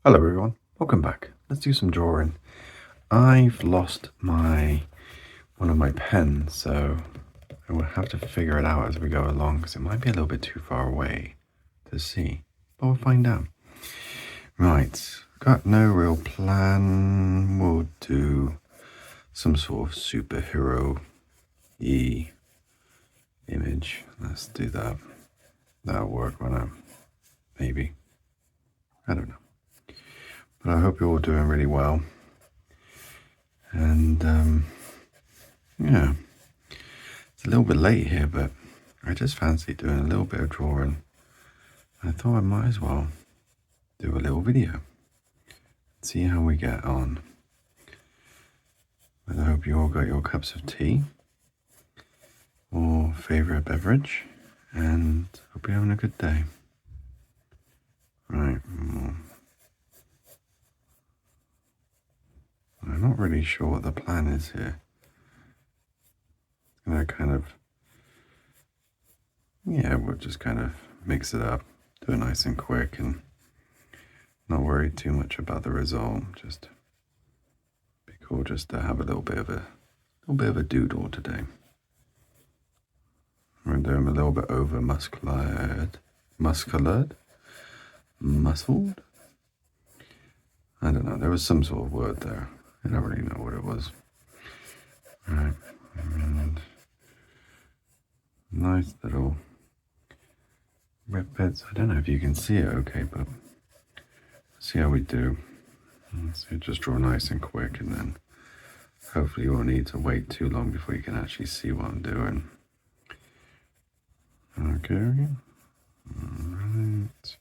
Hello everyone, welcome back. Let's do some drawing. I've lost one of my pens, so I will have to figure it out as we go along because it might be a little bit too far away to see, but we'll find out. Right, got no real plan. We'll do some sort of superhero-y image. Let's do that. That'll work, won't it? Maybe. I don't know. But I hope you're all doing really well. And yeah, it's a little bit late here, but I just fancy doing a little bit of drawing. I thought I might as well do a little video. See how we get on. But I hope you all got your cups of tea or favorite beverage, and hope you're having a good day. Right. I'm not really sure what the plan is here. And I we'll just kind of mix it up, do it nice and quick, and not worry too much about the result. Just be cool just to have a little bit of a doodle today. We're doing a little bit over muscled. I don't know. There was some sort of word there. I don't really know what it was. All right, and nice little red bits. I don't know if you can see it okay, but see how we do. So just draw nice and quick, and then hopefully you won't need to wait too long before you can actually see what I'm doing. Okay. Alright.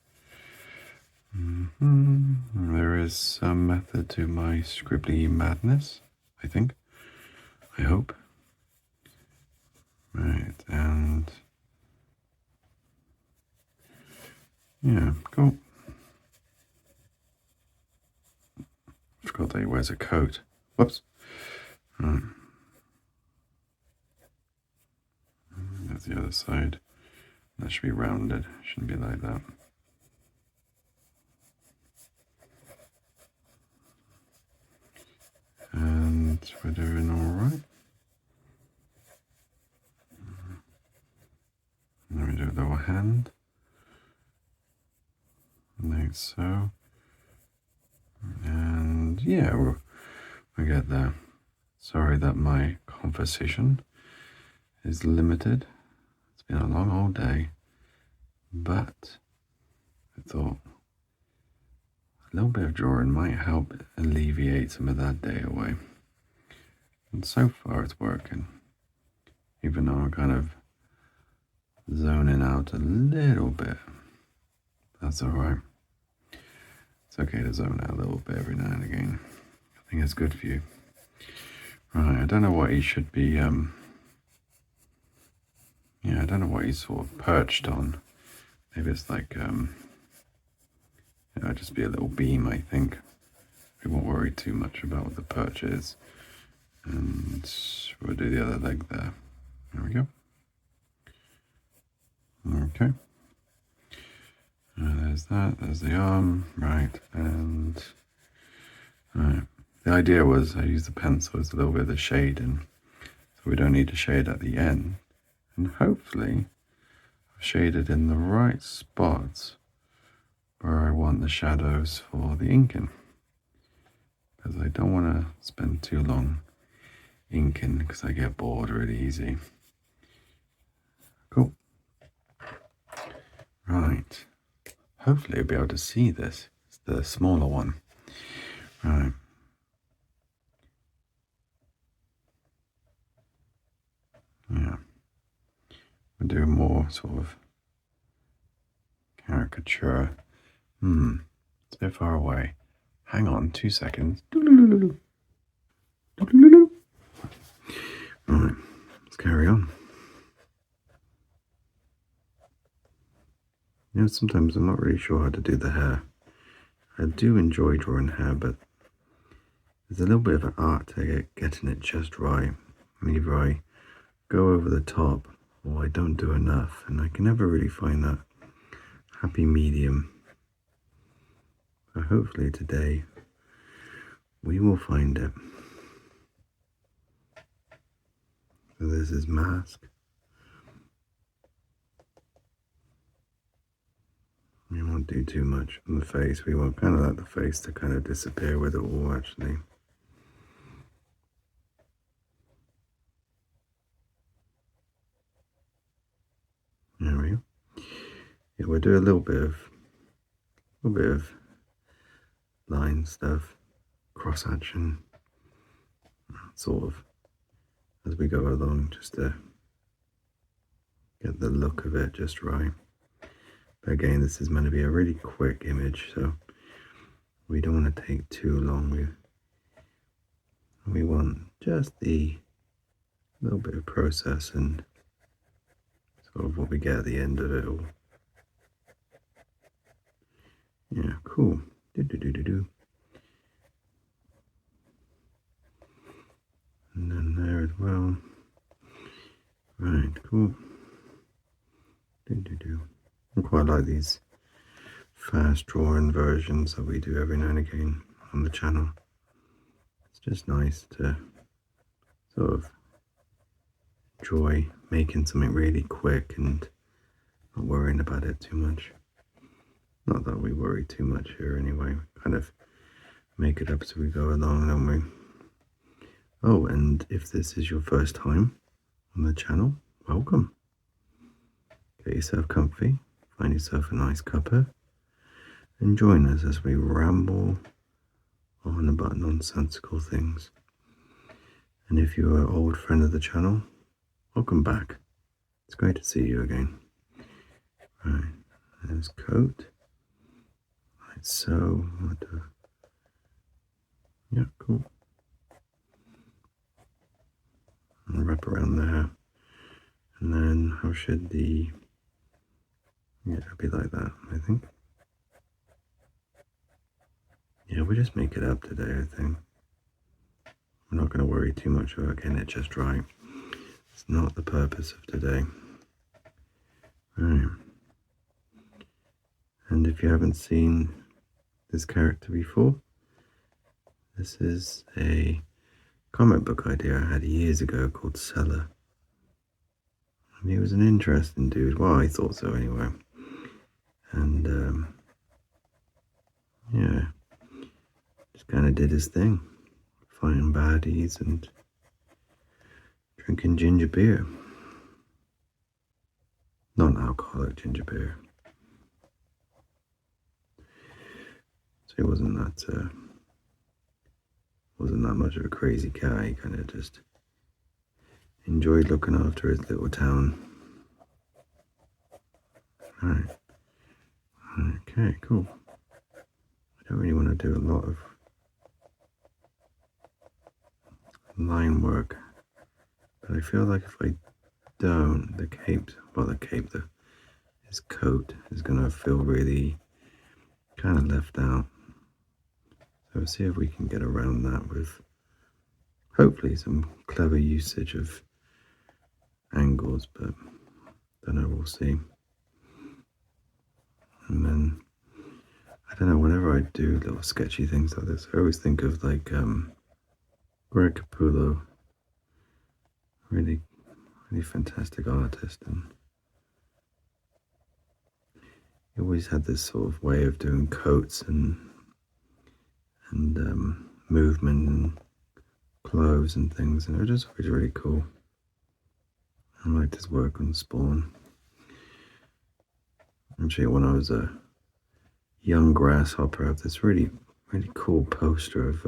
There is some method to my scribbly madness, I think. I hope. Right, and yeah, cool. Forgot that he wears a coat. Whoops. Right. That's the other side. That should be rounded. Shouldn't be like that. And we're doing all right. And then we do the little hand. Like so. And yeah, we get there. Sorry that my conversation is limited. It's been a long old day. But I thought a little bit of drawing might help alleviate some of that day away. And so far it's working. Even though I'm kind of zoning out a little bit. That's alright. It's okay to zone out a little bit every now and again. I think it's good for you. Right, I don't know what he should be, I don't know what he's sort of perched on. Maybe it's like, just be a little beam, I think. We won't worry too much about what the perch is. And we'll do the other leg there. There we go. Okay. There's that, there's the arm, right, and the idea was I use the pencil as a little bit of the shading, so we don't need to shade at the end, and hopefully I've shaded in the right spots where I want the shadows for the inking, because I don't want to spend too long inking because I get bored really easy. Cool. Right. Hopefully you'll be able to see this. It's the smaller one. Right. Yeah. We'll do more sort of caricature. It's a bit far away. Hang on 2 seconds. Alright, let's carry on. Sometimes I'm not really sure how to do the hair. I do enjoy drawing hair, but there's a little bit of an art to getting it just right. Either I go over the top or I don't do enough, and I can never really find that happy medium. So hopefully today we will find it. So this is mask. We won't do too much on the face. We want kind of like the face to kind of disappear with it all, actually. There we go. Yeah, we'll do a little bit of line stuff, cross action, sort of, as we go along, just to get the look of it just right. But again, this is meant to be a really quick image, so we don't want to take too long. We want just the little bit of process and sort of what we get at the end of it all. Yeah, cool. Do. And then there as well. Right, cool. Do. I quite like these fast drawing versions that we do every now and again on the channel. It's just nice to sort of enjoy making something really quick and not worrying about it too much. Not that we worry too much here anyway. We kind of make it up as we go along, don't we? Oh, and if this is your first time on the channel, welcome. Get yourself comfy, find yourself a nice cuppa, and join us as we ramble on about nonsensical things. And if you're an old friend of the channel, welcome back. It's great to see you again. Right, there's coat. Like so. Yeah, cool. And wrap around there. And then how should the... Yeah, it'll be like that, I think. Yeah, we'll just make it up today, I think. We're not going to worry too much about getting it just right. It's not the purpose of today. Right. And if you haven't seen this character before, this is a comic book idea I had years ago called Seller. And he was an interesting dude. Well, I thought so anyway. And yeah, just kind of did his thing, fighting baddies and drinking ginger beer. Non-alcoholic ginger beer. So he wasn't that much of a crazy guy. He kind of just enjoyed looking after his little town. Right. Okay, cool. I don't really want to do a lot of line work, but I feel like if I don't, his coat is going to feel really kind of left out. So we'll see if we can get around that with hopefully some clever usage of angles, but don't know, we'll see. And then, I don't know, whenever I do little sketchy things like this, I always think of like Greg Capullo, really fantastic artist, and he always had this sort of way of doing coats and movement and clothes and things, and it was just always really cool. I liked his work on Spawn. Actually, when I was a young grasshopper, I have this really cool poster of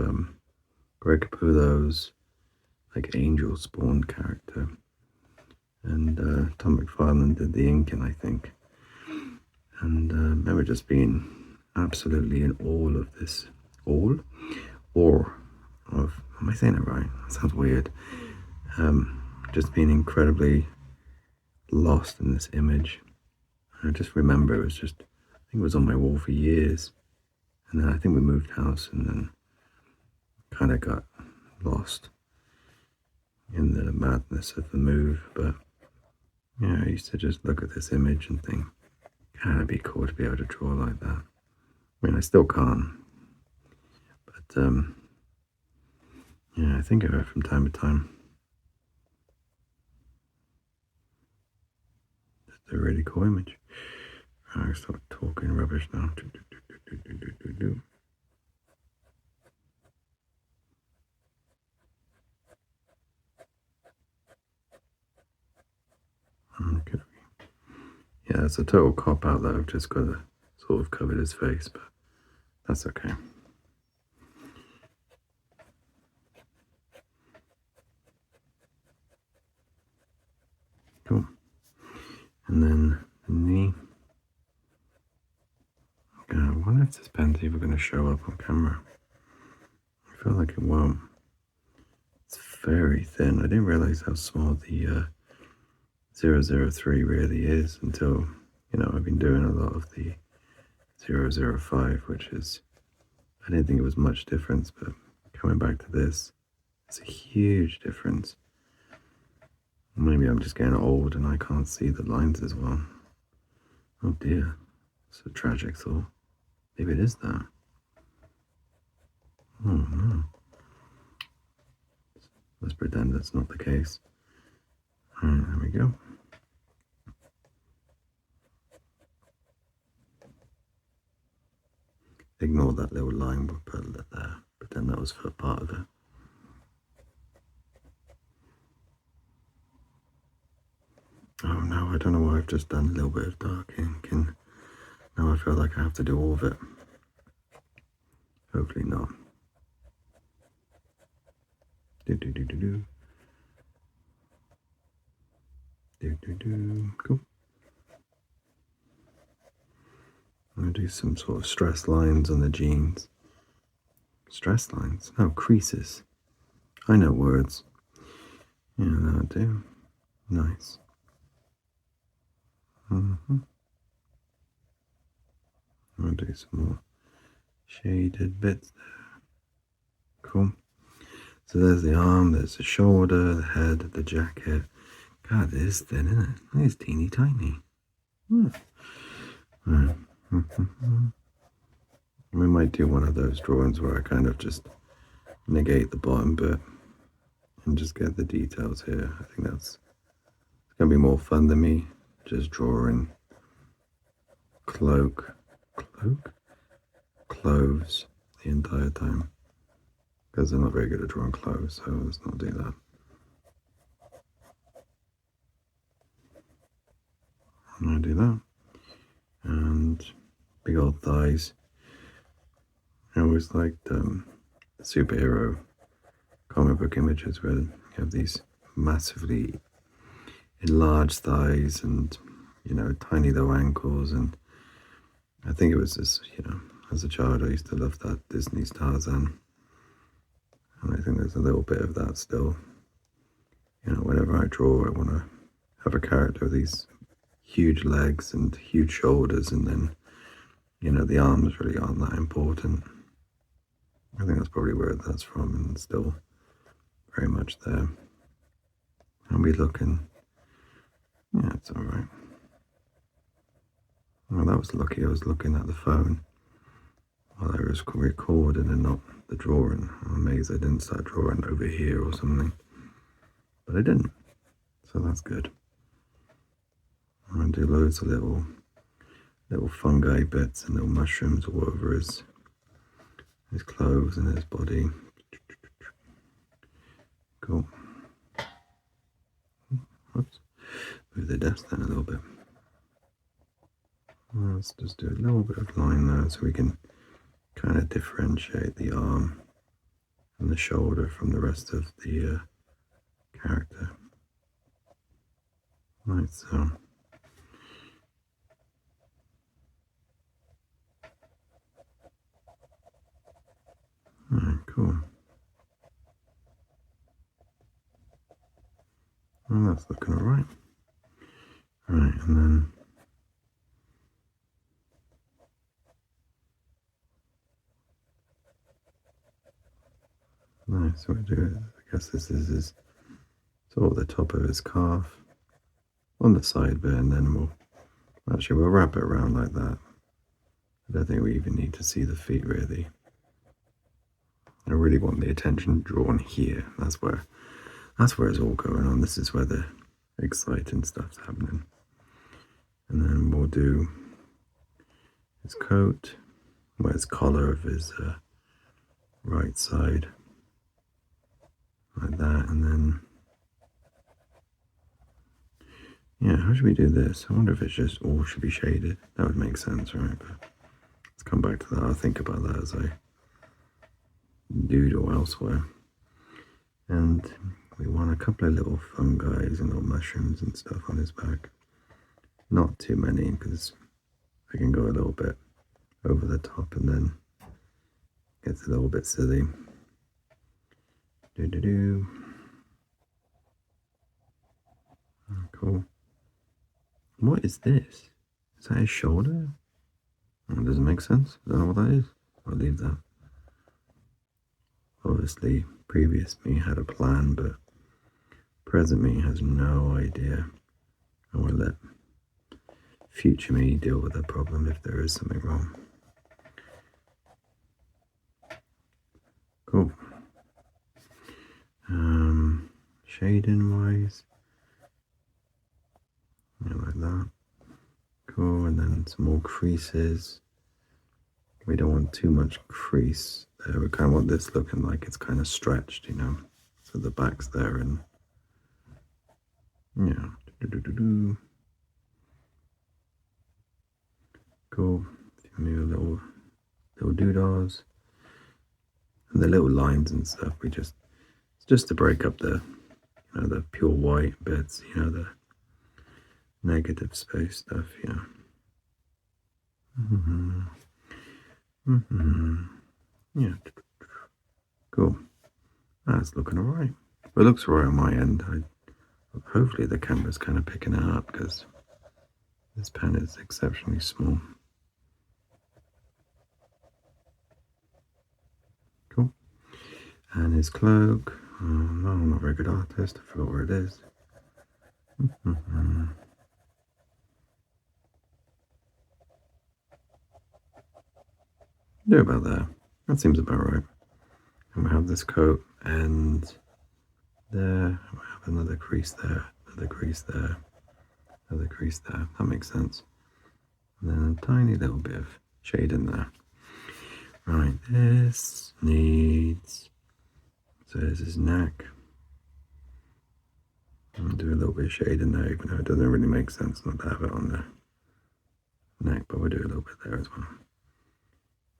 Greg Capullo's like angel Spawn character, and Tom McFarlane did the inking, I think. And I remember just being absolutely in awe of this. Am I saying it right? That sounds weird. Just being incredibly lost in this image. And I just remember I think it was on my wall for years. And then I think we moved house and then kind of got lost in the madness of the move. But yeah, I used to just look at this image and think, kind of be cool to be able to draw like that. I mean, I still can't, but yeah, I think of it from time to time. It's a really cool image. I stop talking rubbish now. Okay. Yeah, it's a total cop out that I've just got to sort of covered his face, but that's okay. Cool. And then the knee. I wonder if this pen's even going to show up on camera. I feel like it won't. It's very thin. I didn't realize how small the 003 really is until, I've been doing a lot of the 005, which is, I didn't think it was much difference, but coming back to this, it's a huge difference. Maybe I'm just getting old and I can't see the lines as well. Oh dear, it's a tragic thought. Maybe it is that. Oh no. Let's pretend that's not the case. Alright, there we go. Ignore that little line we put there. Pretend that was for part of it. Oh no, I don't know why I've just done a little bit of dark ink and now I feel like I have to do all of it. Hopefully not. Do. Cool. I'm going to do some sort of stress lines on the jeans. Stress lines? No, creases. I know words. Yeah, that'll do. Nice. I'll do some more shaded bits there. Cool. So there's the arm, there's the shoulder, the head, the jacket. God, it is thin, isn't it? It is teeny tiny. Right. We might do one of those drawings where I kind of just negate the bottom bit and just get the details here. I think it's going to be more fun than me just drawing cloves the entire time, because I'm not very good at drawing cloves, so let's not do that. I'm going to do that. And big old thighs. I always liked superhero comic book images where you have these massively enlarged thighs and, tiny little ankles. And I think it was this, as a child I used to love that Disney's Tarzan. And I think there's a little bit of that still. Whenever I draw, I want to have a character with these huge legs and huge shoulders, and then, the arms really aren't that important. I think that's probably where that's from, and still very much there. I'll be looking. Yeah, it's all right. Well, that was lucky. I was looking at the phone while I was recording and not the drawing. I'm amazed I didn't start drawing over here or something, but I didn't. So that's good. I'm gonna do loads of little fungi bits and little mushrooms all over his clothes and his body. Cool. Whoops. Move the desk down a little bit. Let's just do a little bit of line there so we can kind of differentiate the arm and the shoulder from the rest of the character. Like so. Alright, cool. Well, that's looking alright. Alright, and then nice, so we do it. I guess this is his sort of the top of his calf on the side bit, and then we'll wrap it around like that. I don't think we even need to see the feet really. I really want the attention drawn here. That's where it's all going on. This is where the exciting stuff's happening. And then we'll do his coat, where his collar of his right side, like that, and then yeah, how should we do this? I wonder if it's just all should be shaded. That would make sense, right? But let's come back to that. I'll think about that as I doodle elsewhere. And we want a couple of little fungi and little mushrooms and stuff on his back. Not too many, because I can go a little bit over the top and then gets a little bit silly. Do. Oh, cool. What is this? Is that his shoulder? Oh, does it make sense? I don't know what that is. I'll leave that. Obviously, previous me had a plan, but present me has no idea. I will let future me deal with the problem if there is something wrong. Cool. Shading wise, yeah, like that. Cool, and then some more creases. We don't want too much crease there. We kind of want this looking like it's kind of stretched, you know. So the back's there, and yeah. Cool. Maybe little doodahs. And the little lines and stuff, it's just to break up the, the pure white bits, the negative space stuff, Yeah. Cool. That's looking alright. It looks alright on my end. Hopefully the camera's kind of picking it up because this pen is exceptionally small. Cool. And his cloak. Oh, no, I'm not a very good artist. I forgot where it is. Do about that. That seems about right. And we have this coat, and there we have another crease there, another crease there, another crease there. That makes sense. And then a tiny little bit of shade in there. Right, this needs. So there's his neck. I'll do a little bit of shade in there, even though it doesn't really make sense not to have it on the neck, but we'll do a little bit there as well.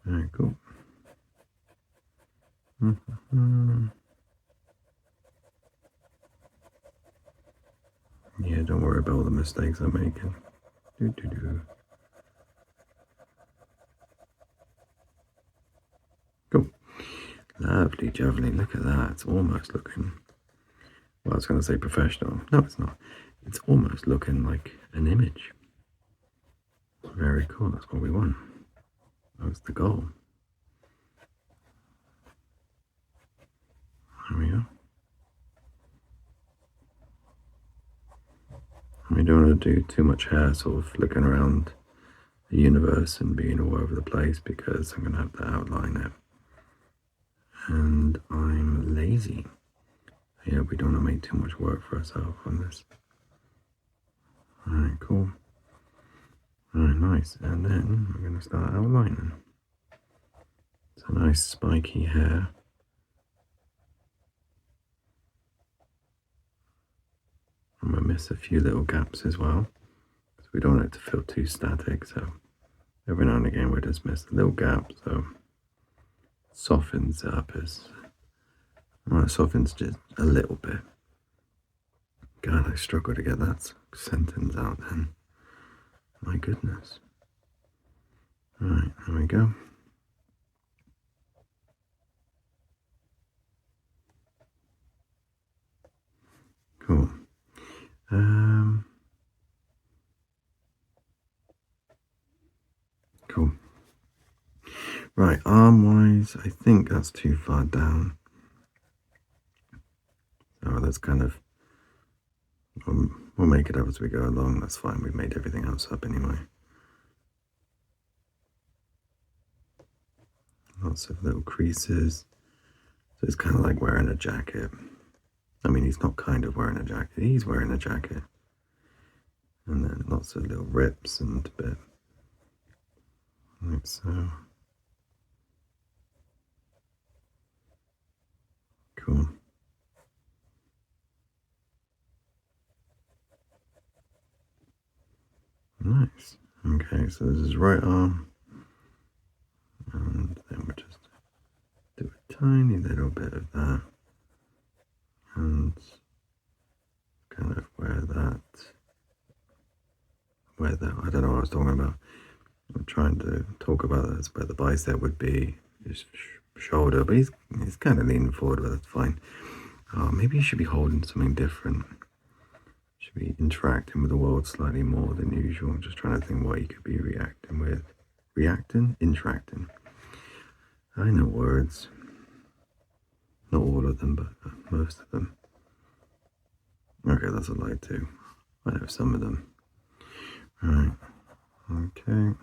Alright, cool. Yeah, don't worry about all the mistakes I'm making. Cool. Lovely jubbly. Look at that. It's almost looking, well, I was going to say professional. No, it's not. It's almost looking like an image. Very cool. That's what we want. That's the goal. There we go. We don't want to do too much hair sort of flicking around the universe and being all over the place because I'm going to have to outline it. And I'm lazy. Yeah, we don't want to make too much work for ourselves on this. Alright, cool. Alright, nice. And then we're going to start outlining. It's a nice spiky hair. I'm going to miss a few little gaps as well, because we don't want it to feel too static, so every now and again we'll just miss a little gap, so it softens it up well, it softens just a little bit. God, I struggle to get that sentence out then. My goodness. Alright, there we go. Cool. Cool. Right, arm-wise, I think that's too far down. So that's kind of, we'll make it up as we go along. That's fine. We've made everything else up anyway. lots of little creases. So it's kind of like wearing a jacket. I mean, he's not kind of wearing a jacket, he's wearing a jacket. And then lots of little rips and a bit like so. Cool. Nice. Okay, so this is right arm. And then we'll just do a tiny little bit of that. And kind of where that, I don't know what I was talking about. I'm trying to talk about this, where the bicep would be, his shoulder, but he's kind of leaning forward, but that's fine. Maybe he should be holding something different. Should be interacting with the world slightly more than usual. I'm just trying to think what he could be reacting with. Reacting? Interacting. I know words. Not all of them, but most of them. Okay, that's a lie too. I know some of them. Alright. Okay.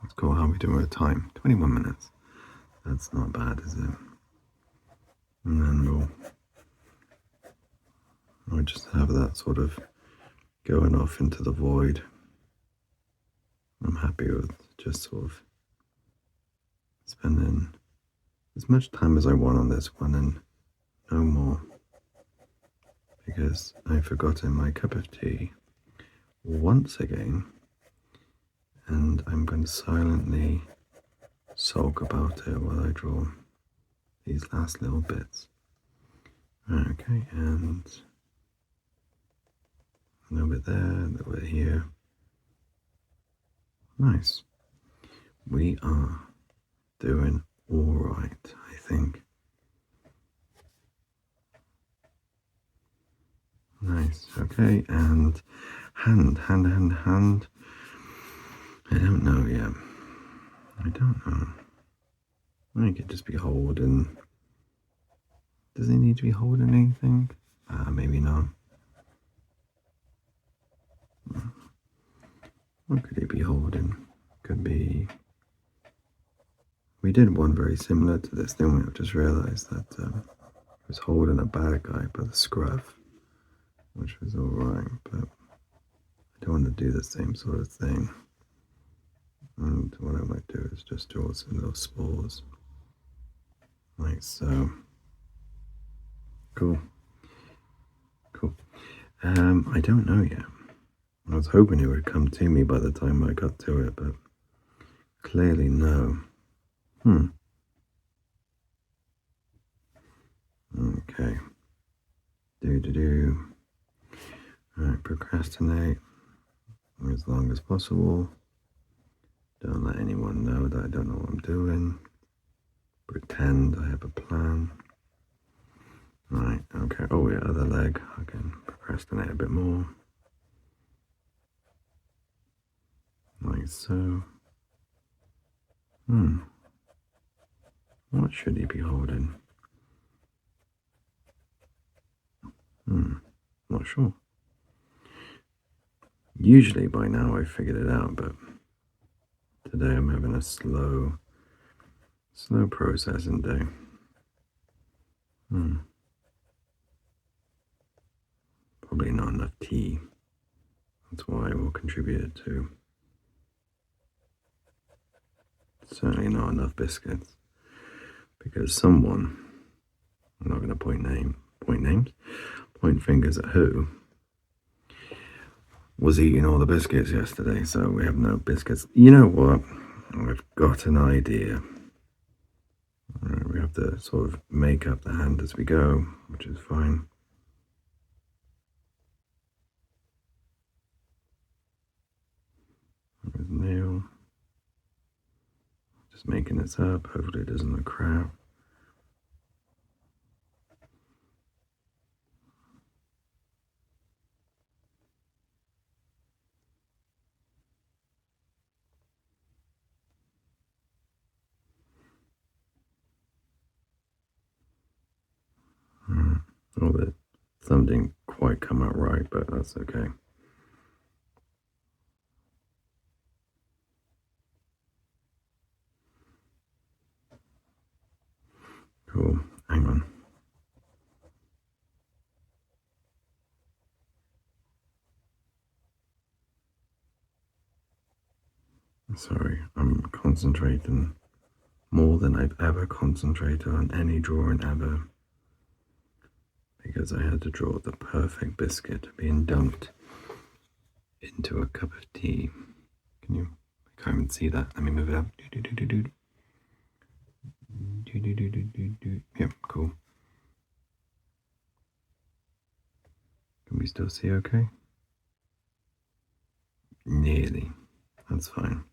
Let's go. How are we doing with time? 21 minutes. That's not bad, is it? And then we'll just have that sort of going off into the void. I'm happy with just sort of spending as much time as I want on this one and no more, because I've forgotten my cup of tea once again, and I'm going to silently sulk about it while I draw these last little bits. Okay, and a little bit there, a little bit here. Nice. We are doing all right, I think. Nice. Okay, and hand. I don't know yet. I don't know. I could just be holding. Does he need to be holding anything? Maybe not. What could he be holding? Could be. We did one very similar to this, didn't we? I've just realised that he was holding a bad guy by the scruff, which was alright, but I don't want to do the same sort of thing. And what I might do is just draw some little spores, like so. Cool. I don't know yet. I was hoping it would come to me by the time I got to it, but clearly no. Okay. Alright, procrastinate as long as possible. Don't let anyone know that I don't know what I'm doing. Pretend I have a plan. Right, okay. Oh yeah, other leg. I can procrastinate a bit more. Like so. What should he be holding? Not sure. Usually by now I figured it out, but today I'm having a slow processing day. Probably not enough tea. That's why I will contribute it to. Certainly not enough biscuits. Because someone, I'm not going to point fingers at who, was eating all the biscuits yesterday, so we have no biscuits. You know what? I've got an idea. We have to sort of make up the hand as we go, which is fine. There's a nail. Just making this up. Hopefully it doesn't look crap. Oh, the thumb didn't quite come out right, but that's okay. Cool. Hang on. Sorry, I'm concentrating more than I've ever concentrated on any drawing ever, because I had to draw the perfect biscuit being dumped into a cup of tea. Can you? I can't even see that. Let me move it up. Yep, cool. Can we still see okay? Nearly. That's fine.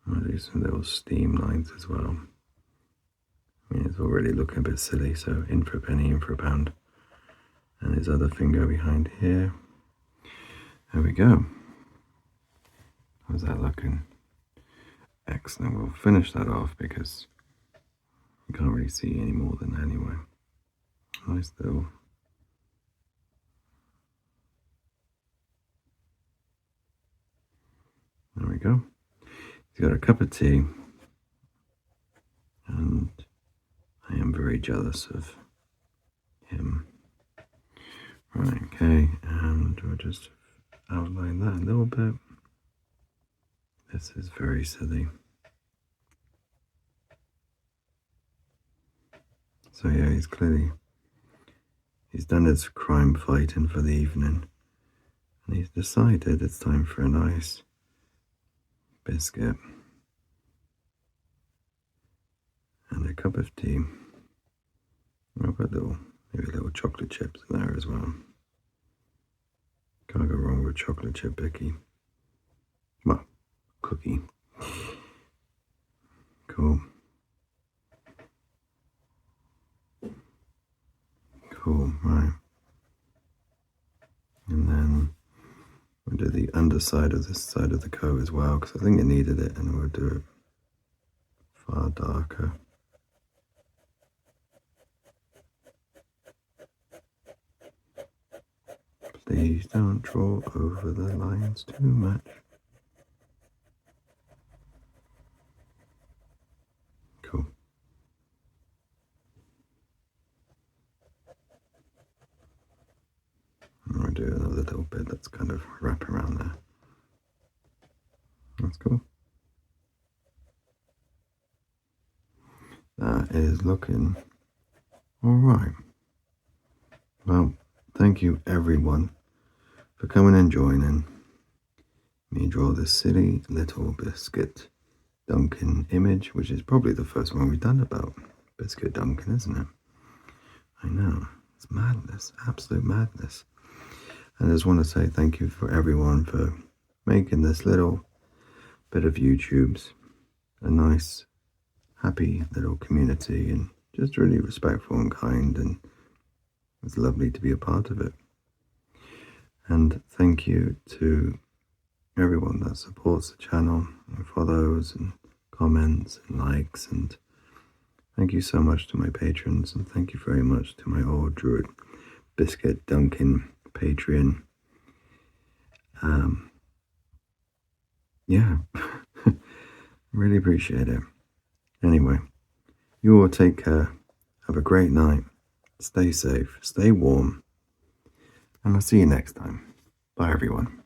I'll do some little steam lines as well. I mean, it's already looking a bit silly, so in for a penny, in for a pound. And his other finger behind here. There we go. How's that looking? Excellent. We'll finish that off because you can't really see any more than that anyway. Nice little. There we go. He's got a cup of tea, and I am very jealous of him. Right, okay, and we'll just outline that a little bit. This is very silly. So yeah, he's done his crime fighting for the evening, and he's decided it's time for a nice biscuit and a cup of tea. I'll put maybe little chocolate chips in there as well. Can't go wrong with chocolate chip cookie. Well, cookie. Cool. Cool, right. And then we'll do the underside of this side of the coat as well, because I think it needed it, and we'll do it far darker. Please don't draw over the lines too much. Cool. And we'll do another little bit that's kind of wrap around there. That's cool. That is looking alright. Well, thank you everyone for coming and joining me draw this silly little biscuit Dunkin' image, which is probably the first one we've done about biscuit Dunkin', isn't it? I know, it's madness, absolute madness. And I just want to say thank you for everyone for making this little bit of YouTube's a nice, happy little community, and just really respectful and kind, and it's lovely to be a part of it. And thank you to everyone that supports the channel and follows and comments and likes, and thank you so much to my patrons, and thank you very much to my old Druid Biscuit Dunkin' Patreon. Yeah, really appreciate it. Anyway, you all take care, have a great night, stay safe, stay warm, and I'll see you next time. Bye everyone.